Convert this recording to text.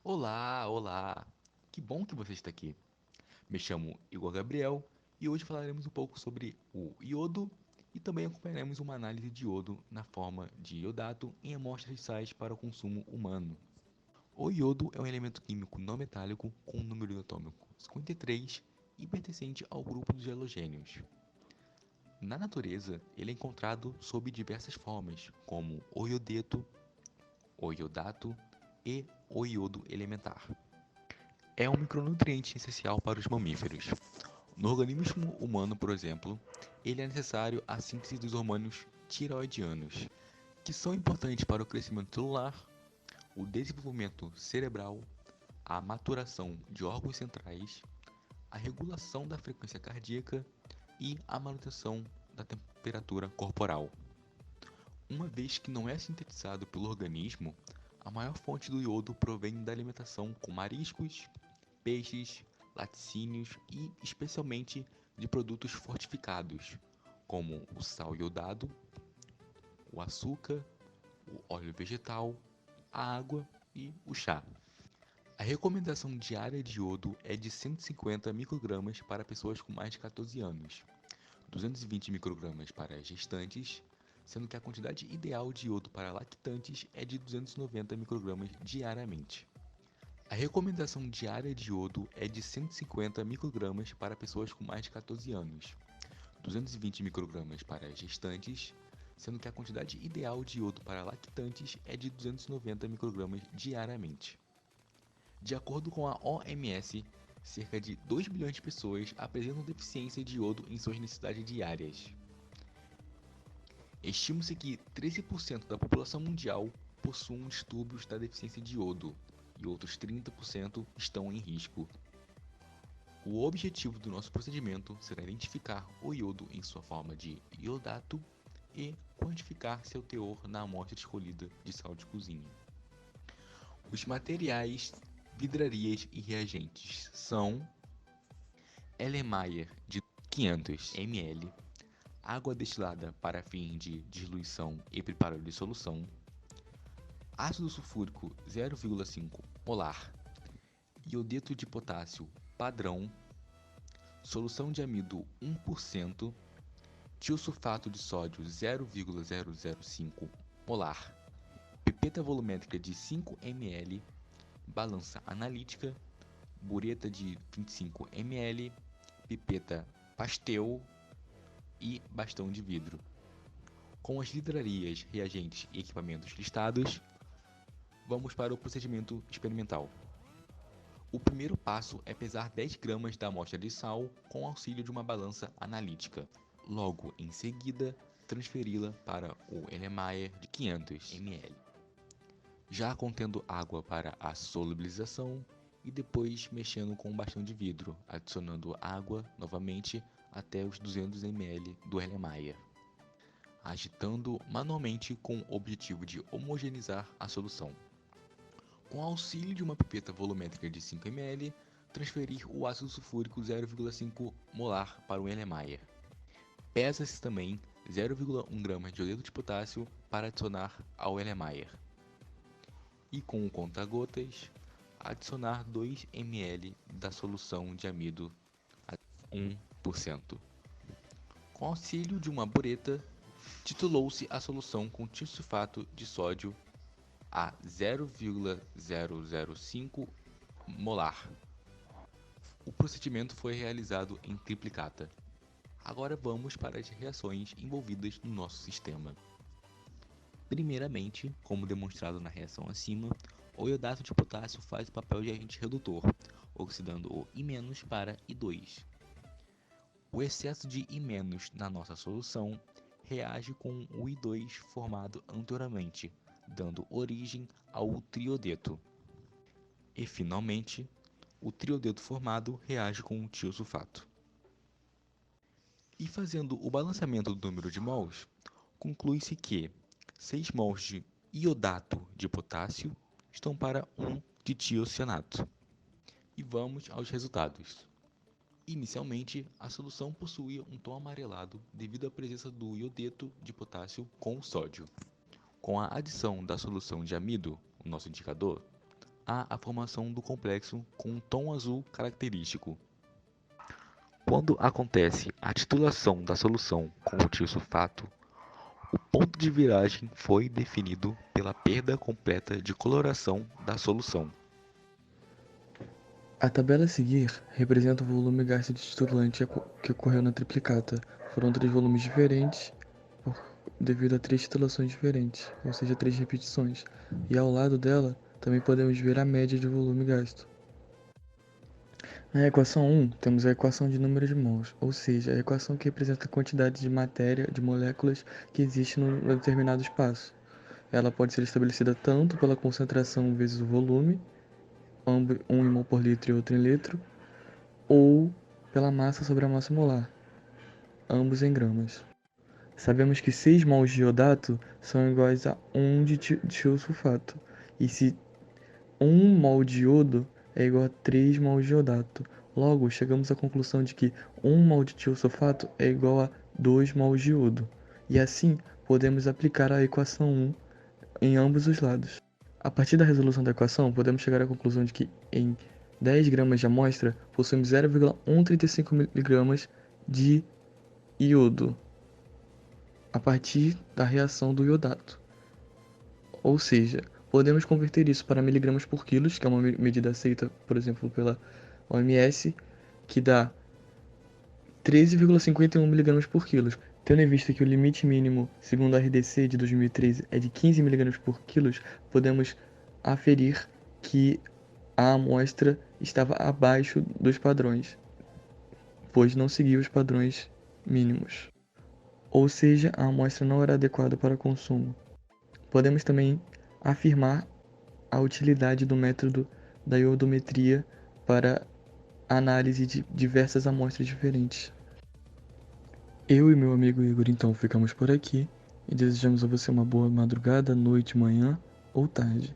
Olá, olá! Que bom que você está aqui. Me chamo Igor Gabriel e hoje falaremos um pouco sobre o iodo e também acompanharemos uma análise de iodo na forma de iodato em amostras de sais para o consumo humano. O iodo é um elemento químico não metálico com um número atômico 53 e pertencente ao grupo dos halogênios. Na natureza, ele é encontrado sob diversas formas, como o iodeto, o iodato e o iodo elementar. É um micronutriente essencial para os mamíferos. No organismo humano, por exemplo, ele é necessário à síntese dos hormônios tiroidianos, que são importantes para o crescimento celular, o desenvolvimento cerebral, a maturação de órgãos centrais, a regulação da frequência cardíaca e a manutenção da temperatura corporal. Uma vez que não é sintetizado pelo organismo, a maior fonte do iodo provém da alimentação com mariscos, peixes, laticínios e, especialmente, de produtos fortificados, como o sal iodado, o açúcar, o óleo vegetal, a água e o chá. A recomendação diária de iodo é de 150 microgramas para pessoas com mais de 14 anos, 220 microgramas para gestantes, sendo que a quantidade ideal de iodo para lactantes é de 290 microgramas diariamente. A recomendação diária de iodo é de 150 microgramas para pessoas com mais de 14 anos, 220 microgramas para gestantes, sendo que a quantidade ideal de iodo para lactantes é de 290 microgramas diariamente. De acordo com a OMS, cerca de 2 bilhões de pessoas apresentam deficiência de iodo em suas necessidades diárias. Estima-se que 13% da população mundial possuem distúrbios da deficiência de iodo, e outros 30% estão em risco. O objetivo do nosso procedimento será identificar o iodo em sua forma de iodato e quantificar seu teor na amostra escolhida de sal de cozinha. Os materiais, vidrarias e reagentes são Erlenmeyer de 500 ml, água destilada para fim de diluição e preparo de solução, ácido sulfúrico 0,5 molar, iodeto de potássio padrão, solução de amido 1%, tiosulfato de sódio 0,005 molar, pipeta volumétrica de 5 ml, balança analítica, bureta de 25 ml, pipeta Pasteur e bastão de vidro. Com as livrarias, reagentes e equipamentos listados, vamos para o procedimento experimental. O primeiro passo é pesar 10 gramas da amostra de sal com auxílio de uma balança analítica. Logo em seguida, transferi-la para o Erlenmeyer de 500 ml, já contendo água para a solubilização e depois mexendo com um bastão de vidro, adicionando água novamente até os 200 ml do Erlenmeyer, agitando manualmente com o objetivo de homogeneizar a solução. Com auxílio de uma pipeta volumétrica de 5 ml, transferir o ácido sulfúrico 0,5 molar para o Erlenmeyer. Pesa-se também 0,1 gramas de iodeto de potássio para adicionar ao Erlenmeyer. E com o conta-gotas, adicionar 2 ml da solução de amido a 1%. Com auxílio de uma bureta, titulou-se a solução com tiosulfato de sódio a 0,005 molar. O procedimento foi realizado em triplicata. Agora vamos para as reações envolvidas no nosso sistema. Primeiramente, como demonstrado na reação acima, o iodato de potássio faz o papel de agente redutor, oxidando o I- para I2. O excesso de I- na nossa solução reage com o I2 formado anteriormente, dando origem ao triodeto. E, finalmente, o triodeto formado reage com o tiosulfato. E fazendo o balanceamento do número de mols, conclui-se que 6 mols de iodato de potássio estão para 1 de tiocianato. E vamos aos resultados. Inicialmente, a solução possuía um tom amarelado devido à presença do iodeto de potássio com o sódio. Com a adição da solução de amido, o nosso indicador, há a formação do complexo com um tom azul característico. Quando acontece a titulação da solução com o tiosulfato, o ponto de viragem foi definido pela perda completa de coloração da solução. A tabela a seguir representa o volume gasto de titulante que ocorreu na triplicata. Foram 3 volumes diferentes devido a 3 titulações diferentes, ou seja, 3 repetições. E ao lado dela, também podemos ver a média de volume gasto. Na equação 1, temos a equação de número de mols, ou seja, a equação que representa a quantidade de matéria, de moléculas que existe num determinado espaço. Ela pode ser estabelecida tanto pela concentração vezes o volume, um em mol por litro e outro em litro, ou pela massa sobre a massa molar, ambos em gramas. Sabemos que 6 mols de iodato são iguais a 1 de tiosulfato, e se 1 mol de iodo é igual a 3 mols de iodato. Logo, chegamos à conclusão de que 1 mol de tiosulfato é igual a 2 mols de iodo, e assim podemos aplicar a equação 1 em ambos os lados. A partir da resolução da equação, podemos chegar à conclusão de que em 10 gramas de amostra possuímos 0,135 mg de iodo a partir da reação do iodato. Ou seja, podemos converter isso para miligramas por quilos, que é uma medida aceita, por exemplo, pela OMS, que dá 13,51 mg por quilo. Tendo em vista que o limite mínimo, segundo a RDC de 2013, é de 15 mg por quilo, podemos aferir que a amostra estava abaixo dos padrões, pois não seguia os padrões mínimos. Ou seja, a amostra não era adequada para consumo. Podemos também afirmar a utilidade do método da iodometria para análise de diversas amostras diferentes. Eu e meu amigo Igor então ficamos por aqui e desejamos a você uma boa madrugada, noite, manhã ou tarde.